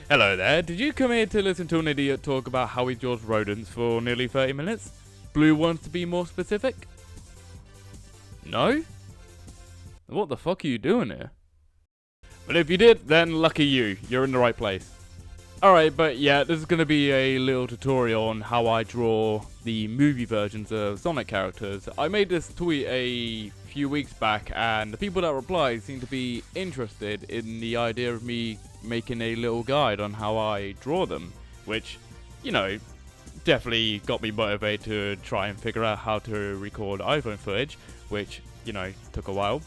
Hello there, did you come here to listen to an idiot talk about how he draws rodents for nearly 30 minutes? Blue wants to be more specific? No? What the fuck are you doing here? But if you did, then lucky you, you're in the right place. Alright, but yeah, this is going to be a little tutorial on how I draw the movie versions of Sonic characters. I made this tweet a few weeks back, and the people that replied seem to be interested in the idea of me making a little guide on how I draw them, which, you know, definitely got me motivated to try and figure out how to record iPhone footage, which, you know, took a while.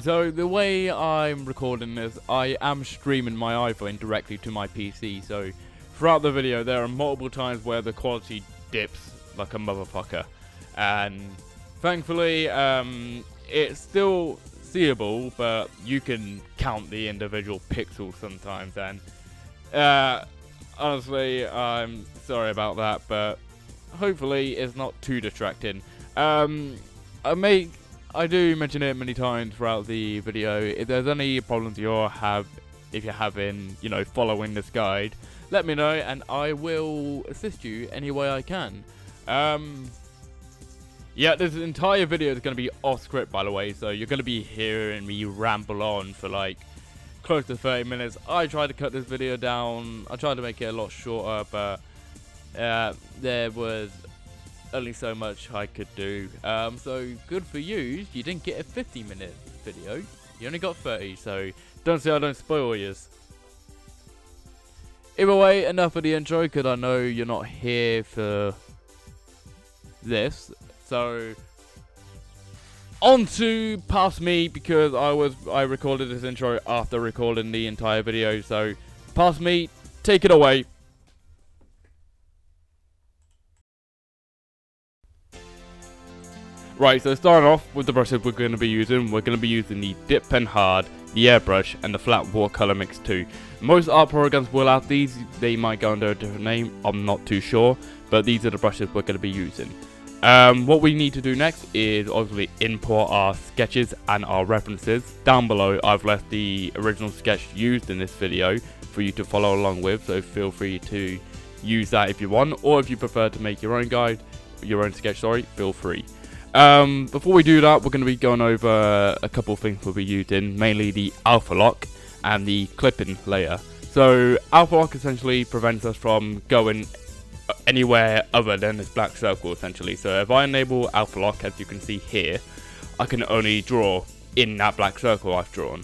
So the way I'm recording this, I am streaming my iPhone directly to my PC, so throughout the video there are multiple times where the quality dips like a motherfucker, and thankfully it's still seeable, but you can count the individual pixels sometimes, and honestly I'm sorry about that, but hopefully it's not too distracting. I do mention it many times throughout the video. If there's any problems if you're having, you know, following this guide, let me know and I will assist you any way I can. Yeah, this entire video is going to be off script, by the way, so you're going to be hearing me ramble on for like close to 30 minutes. I tried to cut this video down. I tried to make it a lot shorter, but there was only so much I could do. So good for you. You didn't get a 50-minute video. You only got 30, so don't say I don't spoil yous. Either way, enough of the intro, because I know you're not here for this. So on to past me, because I recorded this intro after recording the entire video. So past me, take it away. Right, so starting off with the brushes we're going to be using the dip pen hard, the airbrush, and the flat watercolor mix too. Most art programs will have these. They might go under a different name, I'm not too sure, but these are the brushes we're going to be using. What we need to do next is obviously import our sketches and our references. Down below I've left the original sketch used in this video for you to follow along with, so feel free to use that if you want, or if you prefer to make your own sketch, feel free. Before we do that, we're going to be going over a couple of things we'll be using, mainly the alpha lock and the clipping layer. So alpha lock essentially prevents us from going anywhere other than this black circle essentially. So if I enable alpha lock, as you can see here, I can only draw in that black circle I've drawn.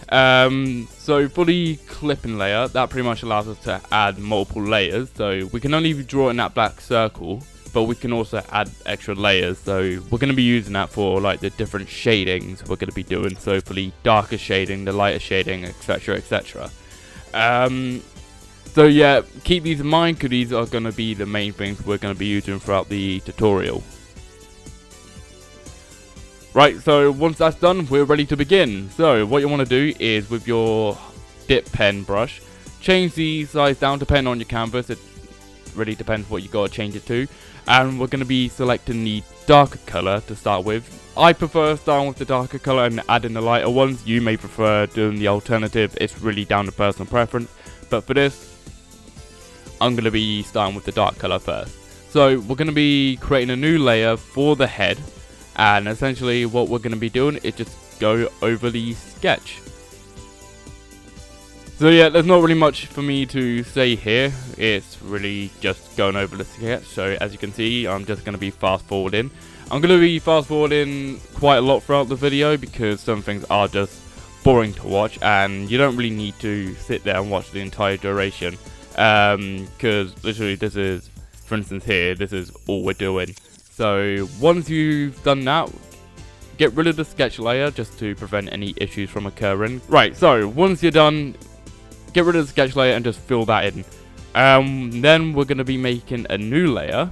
So for the clipping layer, that pretty much allows us to add multiple layers. So we can only draw in that black circle, but we can also add extra layers. So we're going to be using that for like the different shadings we're going to be doing. So for the darker shading, the lighter shading, etc, etc. So yeah, keep these in mind, because these are going to be the main things we're going to be using throughout the tutorial. Right, so once that's done, we're ready to begin. So what you want to do is, with your dip pen brush, change the size down depending on your canvas. It really depends what you got to change it to. And we're going to be selecting the darker color to start with. I prefer starting with the darker color and adding the lighter ones. You may prefer doing the alternative. It's really down to personal preference. But for this, I'm going to be starting with the dark color first. So we're going to be creating a new layer for the head. And essentially what we're going to be doing is just go over the sketch. So yeah, there's not really much for me to say here. It's really just going over the sketch. So as you can see, I'm just going to be fast forwarding. I'm going to be fast forwarding quite a lot throughout the video, because some things are just boring to watch, and you don't really need to sit there and watch the entire duration. Because literally this is, for instance here, this is all we're doing. So once you've done that, get rid of the sketch layer just to prevent any issues from occurring. Right, so once you're done, get rid of the sketch layer and just fill that in. Then we're going to be making a new layer,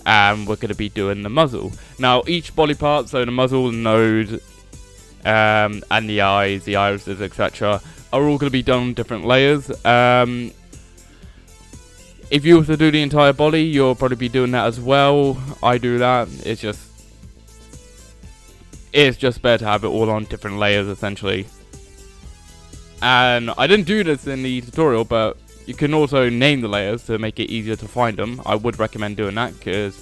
and we're going to be doing the muzzle. Now each body part, so the muzzle, the nose, and the eyes, the irises, etc., are all going to be done on different layers. If you were to do the entire body, you'll probably be doing that as well. I do that. It's just better to have it all on different layers essentially. And I didn't do this in the tutorial, but you can also name the layers to make it easier to find them. I would recommend doing that because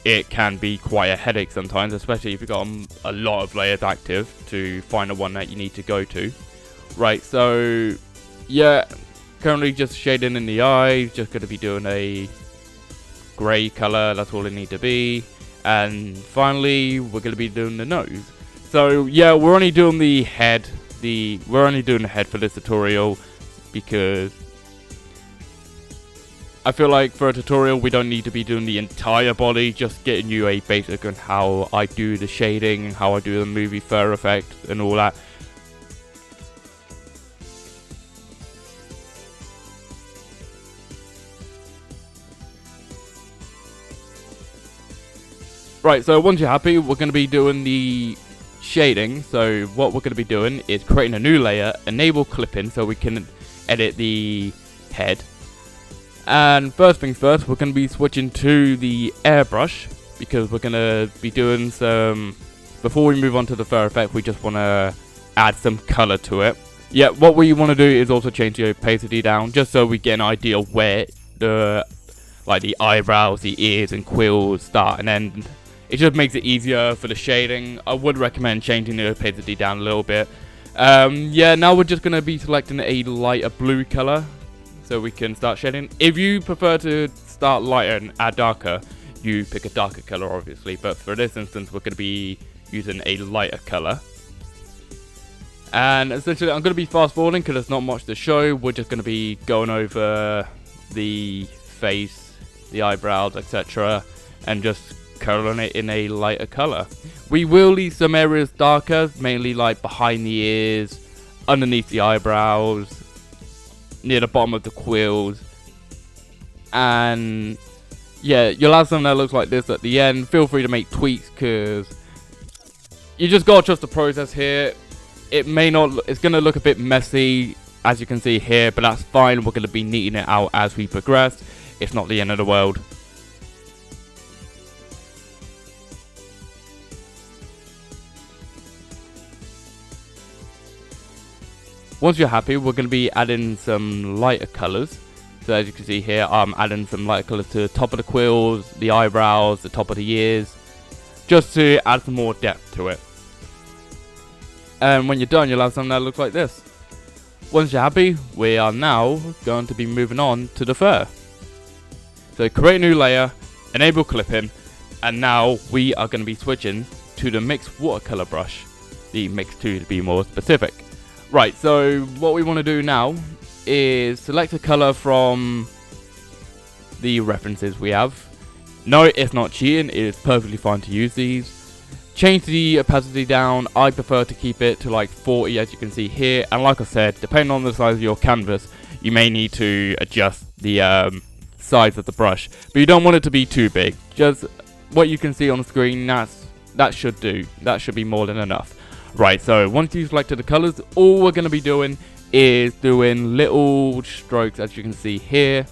it can be quite a headache sometimes, especially if you've got a lot of layers active to find the one that you need to go to. Right, so yeah, currently just shading in the eyes, just going to be doing a grey colour, that's all it need to be. And finally, we're going to be doing the nose. So yeah, we're only doing the head. We're only doing the head for this tutorial because I feel like for a tutorial we don't need to be doing the entire body, just getting you a basic on how I do the shading, how I do the movie fur effect and all that. Right, so once you're happy, we're going to be doing the shading. So what we're going to be doing is creating a new layer, enable clipping so we can edit the head. And first things first, we're going to be switching to the airbrush because we're going to be doing some, before we move on to the fur effect, we just want to add some color to it. Yeah, what we want to do is also change the opacity down just so we get an idea of where the eyebrows, the ears and quills start and end. It just makes it easier for the shading. I would recommend changing the opacity down a little bit. Yeah, now we're just going to be selecting a lighter blue color so we can start shading. If you prefer to start lighter and add darker, you pick a darker color obviously, but for this instance we're going to be using a lighter color. And essentially I'm going to be fast forwarding because there's not much to show. We're just going to be going over the face, the eyebrows, etc. and just coloring it in a lighter color. We will leave some areas darker, mainly like behind the ears, underneath the eyebrows, near the bottom of the quills, and yeah, you'll have something that looks like this at the end. Feel free to make tweaks because you just gotta trust the process here. It may not, it's gonna look a bit messy as you can see here, but that's fine. We're gonna be neating it out as we progress. It's not the end of the world. Once you're happy, we're going to be adding some lighter colours. So as you can see here, I'm adding some lighter colours to the top of the quills, the eyebrows, the top of the ears, just to add some more depth to it. And when you're done, you'll have something that looks like this. Once you're happy, we are now going to be moving on to the fur. So create a new layer, enable clipping, and now we are going to be switching to the mixed watercolor brush, the Mix 2 to be more specific. Right, so what we want to do now is select a color from the references we have. No, it's not cheating, it is perfectly fine to use these. Change the opacity down. I prefer to keep it to like 40 as you can see here, and like I said, depending on the size of your canvas, you may need to adjust the size of the brush, but you don't want it to be too big. Just what you can see on the screen, that should do. That should be more than enough. Right, so once you've selected the colors, all we're going to be doing is doing little strokes as you can see here.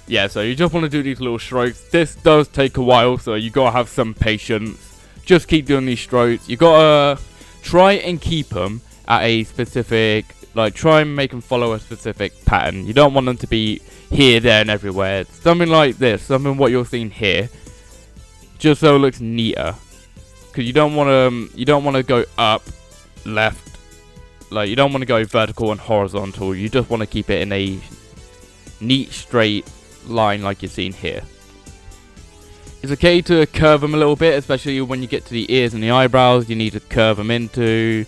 Yeah, so you just want to do these little strokes. This does take a while, so you got to have some patience. Just keep doing these strokes. You got to try and keep them at a specific, like try and make them follow a specific pattern. You don't want them to be here, there and everywhere. Something like this, something what you're seeing here, just so it looks neater. Because you don't want to go up, left, like you don't want to go vertical and horizontal. You just want to keep it in a neat straight line like you're seeing here. It's okay to curve them a little bit, especially when you get to the ears and the eyebrows. You need to curve them into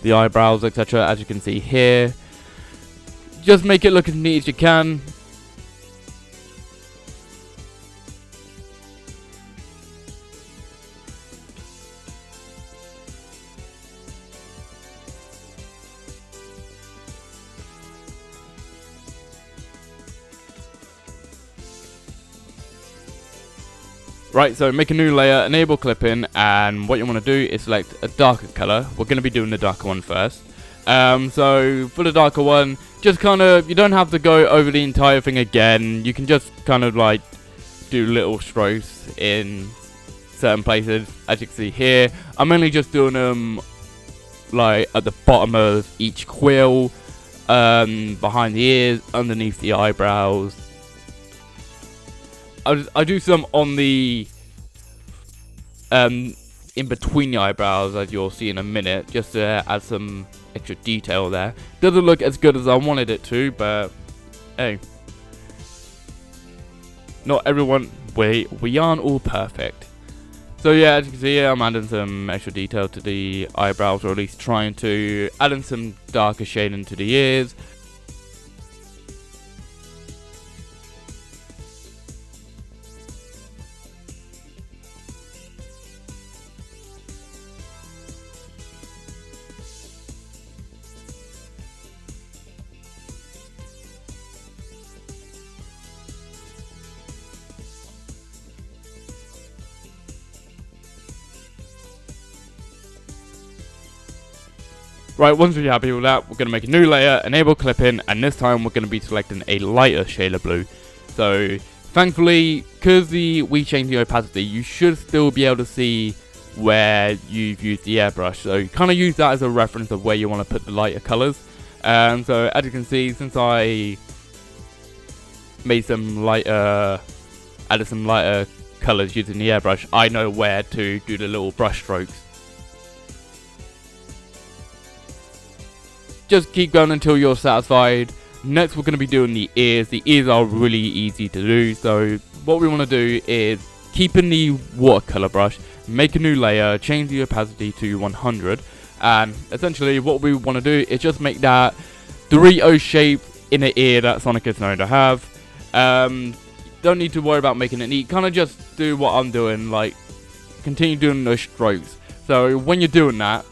the eyebrows, etc. as you can see here. Just make it look as neat as you can. Right, so make a new layer, enable clipping, and what you want to do is select a darker color. We're going to be doing the darker one first. So for the darker one, just kind of, you don't have to go over the entire thing again. You can just kind of like do little strokes in certain places. As you can see here, I'm only just doing them like at the bottom of each quill, behind the ears, underneath the eyebrows. I do some on the in between the eyebrows, as you'll see in a minute, just to add some extra detail there. Doesn't look as good as I wanted it to, but hey, not everyone, we aren't all perfect. So yeah, as you can see here, I'm adding some extra detail to the eyebrows, or at least trying to add in some darker shading to the ears. Right, once we're happy with that, we're going to make a new layer, enable clipping, and this time we're going to be selecting a lighter shade of blue. So, thankfully, because we changed the opacity, you should still be able to see where you've used the airbrush. So, you kind of use that as a reference of where you want to put the lighter colours. And so, as you can see, since I made some lighter, added some lighter colours using the airbrush, I know where to do the little brush strokes. Just keep going until you're satisfied. Next, we're going to be doing the ears. The ears are really easy to do. So what we want to do is keep in the watercolor brush, make a new layer, change the opacity to 100, and essentially what we want to do is just make that Dorito shape in the ear that Sonic is known to have. Don't need to worry about making it neat. Kind of just do what I'm doing, like continue doing those strokes. So when you're doing that,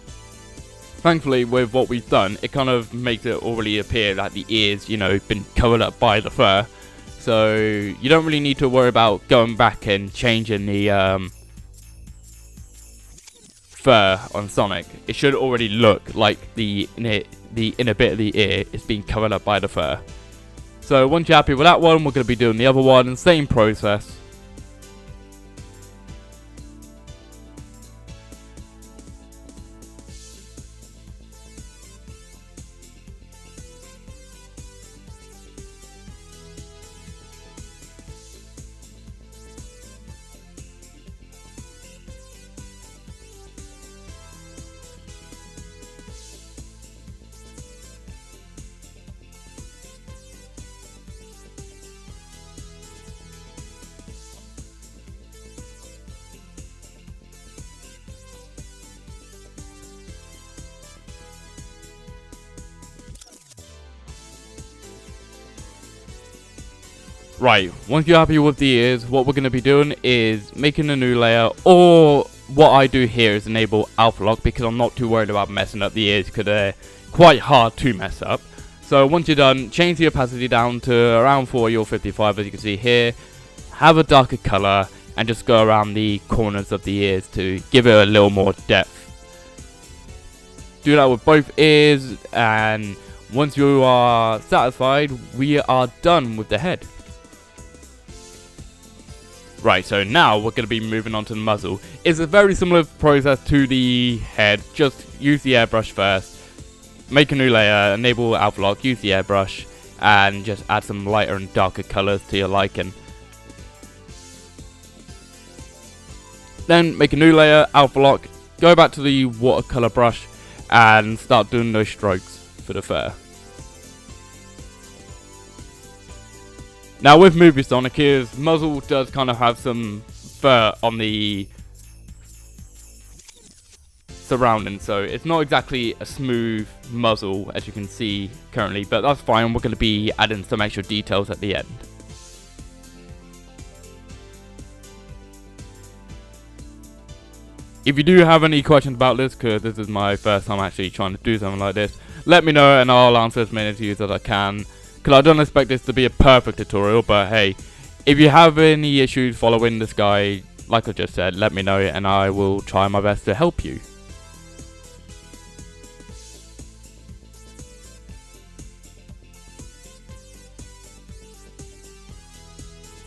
thankfully, with what we've done, it kind of makes it already appear that the ears, you know, been covered up by the fur. So you don't really need to worry about going back and changing the fur on Sonic. It should already look like the inner bit of the ear is being covered up by the fur. So once you're happy with that one, we're going to be doing the other one, same process. Right, once you're happy with the ears, what we're going to be doing is making a new layer, or what I do here is enable alpha lock, because I'm not too worried about messing up the ears, because they're quite hard to mess up. So once you're done, change the opacity down to around 40 or 55, as you can see here. Have a darker colour, and just go around the corners of the ears to give it a little more depth. Do that with both ears, and once you are satisfied, we are done with the head. Right, so now we're going to be moving on to the muzzle. It's a very similar process to the head, just use the airbrush first, make a new layer, enable alpha lock, use the airbrush, and just add some lighter and darker colours to your liking. Then make a new layer, alpha lock, go back to the watercolour brush, and start doing those strokes for the fur. Now with Movie Sonic, his muzzle does kind of have some fur on the surroundings, so it's not exactly a smooth muzzle as you can see currently, but that's fine. We're going to be adding some extra details at the end. If you do have any questions about this, because this is my first time actually trying to do something like this, let me know and I'll answer as many of you as I can. Because I don't expect this to be a perfect tutorial, but hey, if you have any issues following this guide, like I just said, let me know and I will try my best to help you.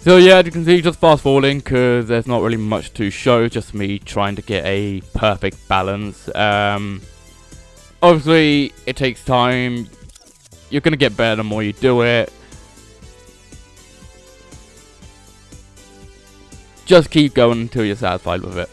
So yeah, as you can see, just fast forwarding because there's not really much to show, just me trying to get a perfect balance. Obviously, it takes time. You're going to get better the more you do it. Just keep going until you're satisfied with it.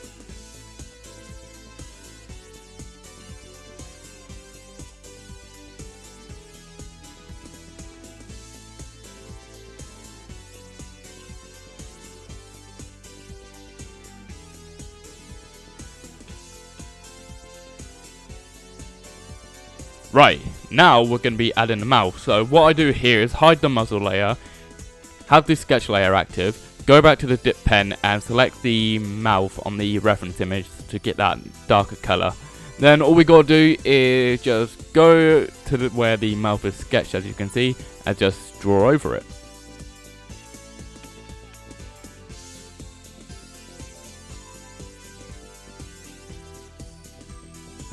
Right, now we're going to be adding the mouth. So what I do here is hide the muzzle layer, have the sketch layer active, go back to the dip pen and select the mouth on the reference image to get that darker colour. Then all we got to do is just go to where the mouth is sketched, as you can see, and just draw over it.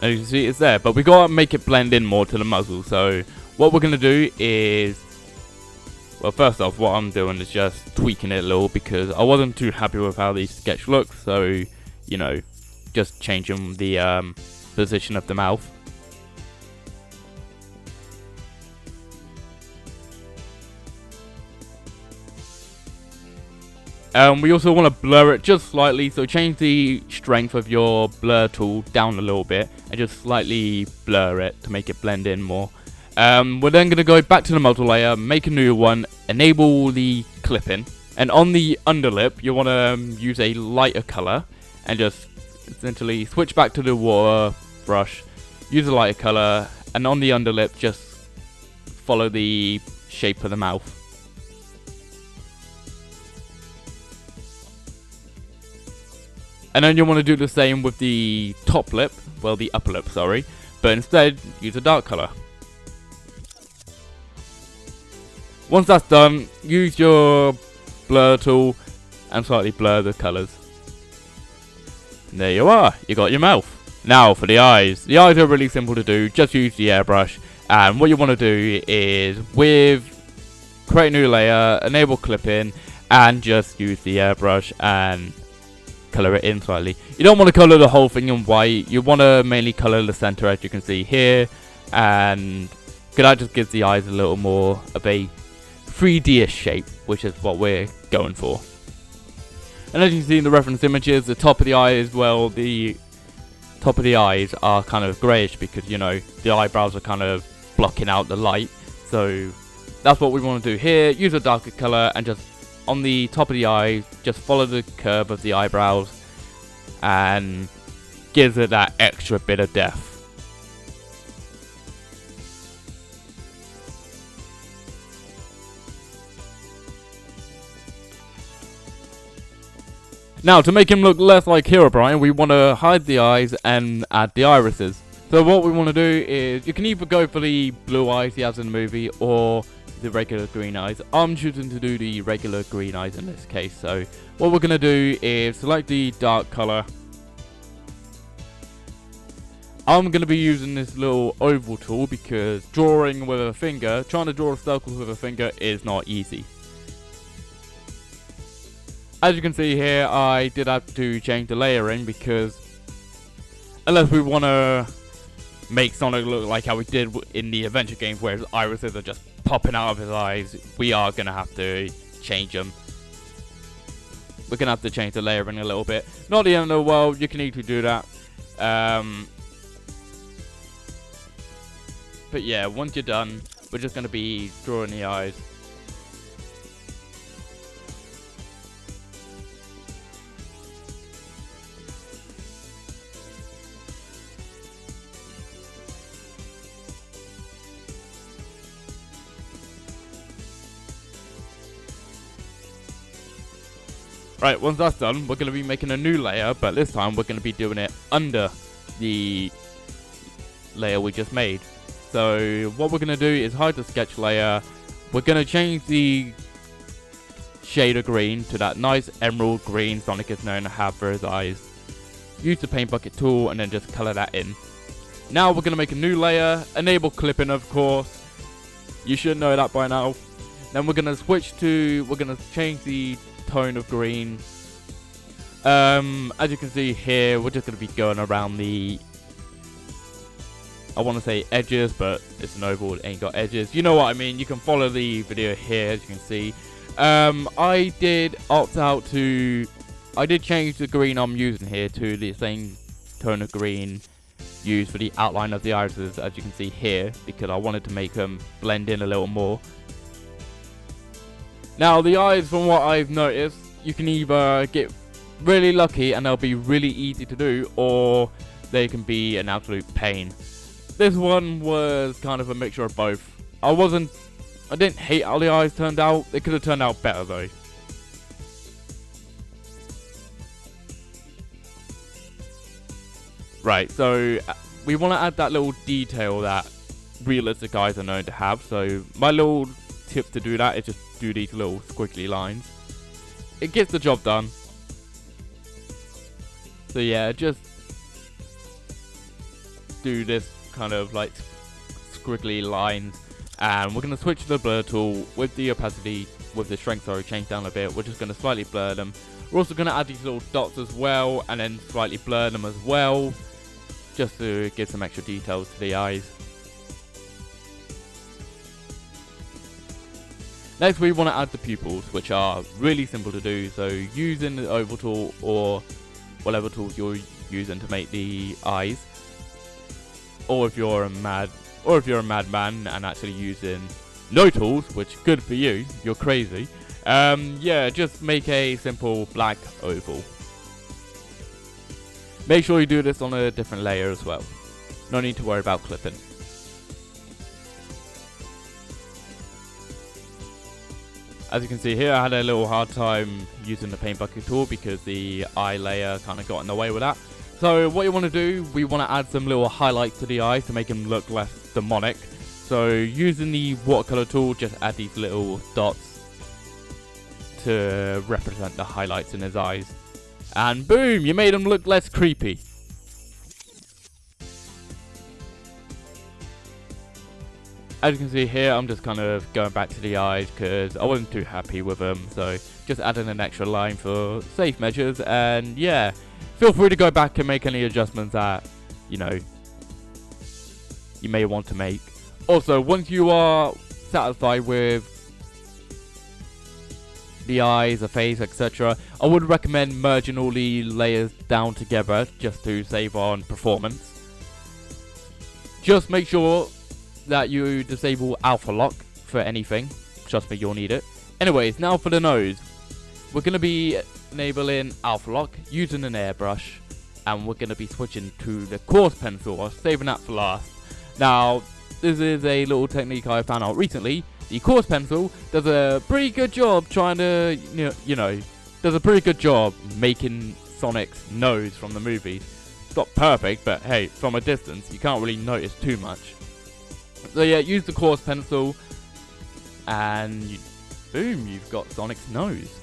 As you can see, it's there, but we gotta make it blend in more to the muzzle. So what we're gonna do is, well, first off, what I'm doing is just tweaking it a little because I wasn't too happy with how the sketch looks. So, you know, just changing the position of the mouth. We also want to blur it just slightly, so change the strength of your blur tool down a little bit and just slightly blur it to make it blend in more. We're then going to go back to the muzzle layer, make a new one, enable the clipping, and on the underlip you want to use a lighter colour and just essentially switch back to the water brush, use a lighter colour, and on the underlip just follow the shape of the mouth. And then you want to do the same with the top lip, well, the upper lip, sorry, but instead use a dark colour. Once that's done, use your blur tool and slightly blur the colours. And there you are, you got your mouth. Now for the eyes. The eyes are really simple to do, just use the airbrush, and what you want to do is create a new layer, enable clipping, and just use the airbrush and colour it in slightly. You don't want to colour the whole thing in white, you want to mainly colour the centre, as you can see here, and that just gives the eyes a little more of a 3D-ish shape, which is what we're going for. And as you can see in the reference images, the top of the eye as well, the top of the eyes are kind of greyish because, you know, the eyebrows are kind of blocking out the light. So that's what we want to do here. Use a darker colour and just on the top of the eye, just follow the curve of the eyebrows and gives it that extra bit of depth. Now, to make him look less like Herobrine, we want to hide the eyes and add the irises. So what we want to do is, you can either go for the blue eyes he has in the movie, or the regular green eyes. I'm choosing to do the regular green eyes in this case. So what we're going to do is select the dark colour. I'm going to be using this little oval tool because drawing with a finger, trying to draw circles with a finger is not easy. As you can see here, I did have to change the layering because unless we want to make Sonic look like how we did in the adventure games where his irises are just popping out of his eyes, we are going to have to change them. We're going to have to change the layering a little bit. Not the end of the world, you can easily do that. But yeah, once you're done, we're just going to be drawing the eyes. Right, once that's done, we're going to be making a new layer, but this time we're going to be doing it under the layer we just made. So what we're going to do is hide the sketch layer. We're going to change the shade of green to that nice emerald green Sonic is known to have for his eyes. Use the paint bucket tool and then just colour that in. Now we're going to make a new layer, enable clipping of course. You should know that by now. Then we're gonna change the tone of green. As you can see here, we're just gonna be going around the, I want to say edges, but it's an oval, it ain't got edges. You know what I mean. You can follow the video here, as you can see. I did change the green I'm using here to the same tone of green used for the outline of the irises, as you can see here, because I wanted to make them blend in a little more. Now the eyes, from what I've noticed, you can either get really lucky and they'll be really easy to do, or they can be an absolute pain. This one was kind of a mixture of both. I didn't hate how the eyes turned out. They could have turned out better though. Right, so we want to add that little detail that realistic eyes are known to have. So my little tip to do that is just do these little squiggly lines. It gets the job done. So yeah, just do this kind of like squiggly lines, and we're going to switch to the blur tool with the opacity, with the strength, sorry, change down a bit. We're just going to slightly blur them. We're also going to add these little dots as well, and then slightly blur them as well, just to give some extra details to the eyes. Next we want to add the pupils, which are really simple to do. So using the oval tool or whatever tools you're using to make the eyes, or if you're a madman and actually using no tools, which good for you, you're crazy. Yeah, just make a simple black oval. Make sure you do this on a different layer as well. No need to worry about clipping. As you can see here, I had a little hard time using the paint bucket tool because the eye layer kind of got in the way with that. So what you want to do, we want to add some little highlights to the eye to make them look less demonic. So using the watercolor tool, just add these little dots to represent the highlights in his eyes. And boom, you made them look less creepy. As you can see here, I'm just kind of going back to the eyes because I wasn't too happy with them. So just adding an extra line for safe measures. And yeah, feel free to go back and make any adjustments that, you know, you may want to make. Also, once you are satisfied with the eyes, the face, etc., I would recommend merging all the layers down together just to save on performance. Just make sure that you disable alpha lock for anything. Trust me, you'll need it. Anyways, now for the nose. We're going to be enabling alpha lock using an airbrush, and we're going to be switching to the coarse pencil. I was saving that for last. Now, this is a little technique I found out recently. The coarse pencil does a pretty good job trying to, does a pretty good job making Sonic's nose from the movies. It's not perfect, but hey, from a distance, you can't really notice too much. So yeah, use the coarse pencil, and boom, you've got Sonic's nose.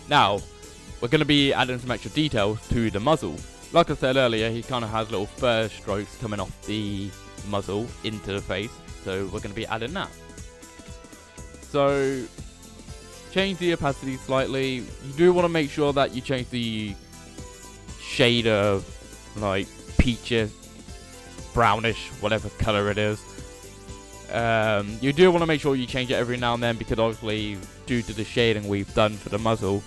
Now, we're going to be adding some extra details to the muzzle. Like I said earlier, he kind of has little fur strokes coming off the muzzle into the face, so we're going to be adding that. So, change the opacity slightly. You do want to make sure that you change the shade of, like, peaches, brownish, whatever color it is. You do want to make sure you change it every now and then, because obviously due to the shading we've done for the muzzle,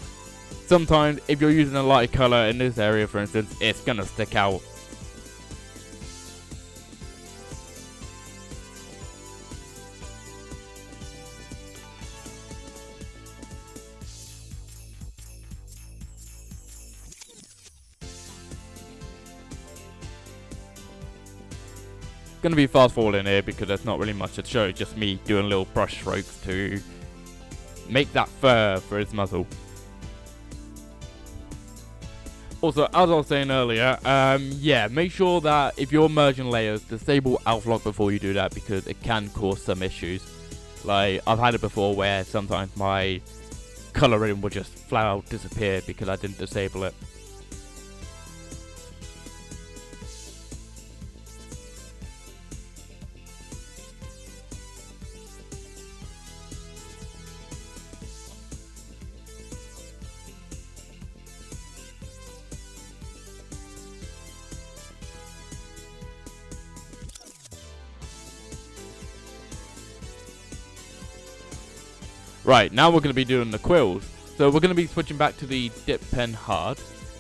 sometimes if you're using a light color in this area, for instance, it's gonna stick out. Gonna be fast forwarding here because there's not really much to show, just me doing little brush strokes to make that fur for his muzzle. Also, as I was saying earlier, yeah, make sure that if you're merging layers, disable alpha lock before you do that, because it can cause some issues. Like, I've had it before where sometimes my coloring will just flat out disappear because I didn't disable it. Right, now we're going to be doing the quills. So we're going to be switching back to the dip pen hard.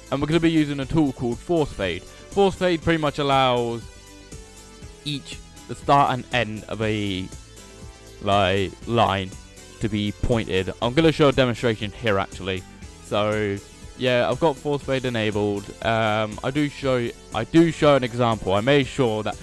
And we're going to be using a tool called force fade. Force fade pretty much allows the start and end of a line to be pointed. I'm going to show a demonstration here actually. So yeah, I've got force fade enabled. I do show an example. I made sure that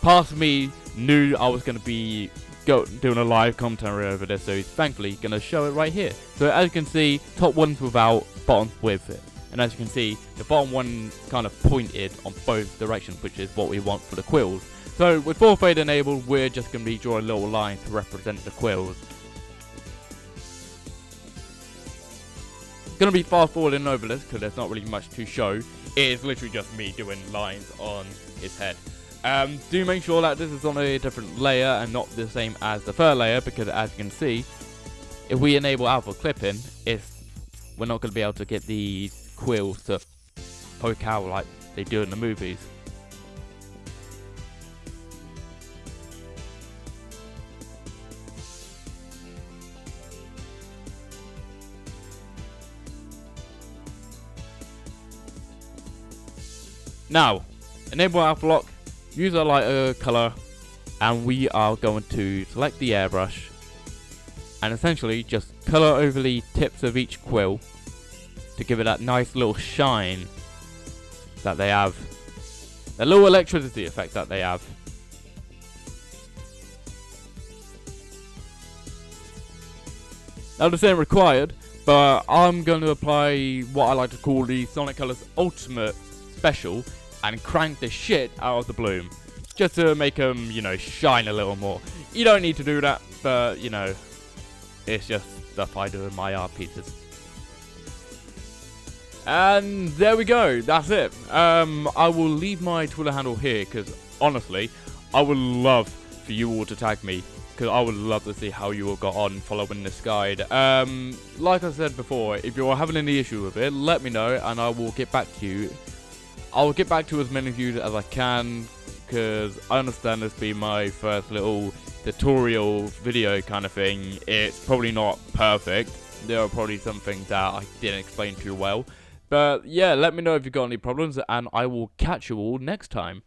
part of me knew I was going to be doing a live commentary over this, so thankfully going to show it right here. So as you can see, top one's without, bottom with it. And as you can see, the bottom one kind of pointed on both directions, which is what we want for the quills. So with force fade enabled, we're just going to be drawing a little line to represent the quills. Going to be fast forwarding over this because there's not really much to show. It is literally just me doing lines on his head. Do make sure that this is on a different layer and not the same as the third layer, because as you can see, if we enable alpha clipping, we're not going to be able to get these quills to poke out like they do in the movies. Now, enable alpha lock, use a lighter color, and we are going to select the airbrush and essentially just color over the tips of each quill to give it that nice little shine that they have, the little electricity effect that they have. Now this ain't required, but I'm going to apply what I like to call the Sonic Colors Ultimate Special and crank the shit out of the bloom, just to make them, you know, shine a little more. You don't need to do that, but, you know, it's just stuff I do in my art pieces. And there we go, that's it. I will leave my Twitter handle here, because honestly, I would love for you all to tag me, because I would love to see how you all got on following this guide. Like I said before, if you're having any issue with it, let me know, and I will get back to you. I'll get back to as many of you as I can, because I understand this being my first little tutorial video kind of thing. It's probably not perfect. There are probably some things that I didn't explain too well. But yeah, let me know if you've got any problems, and I will catch you all next time.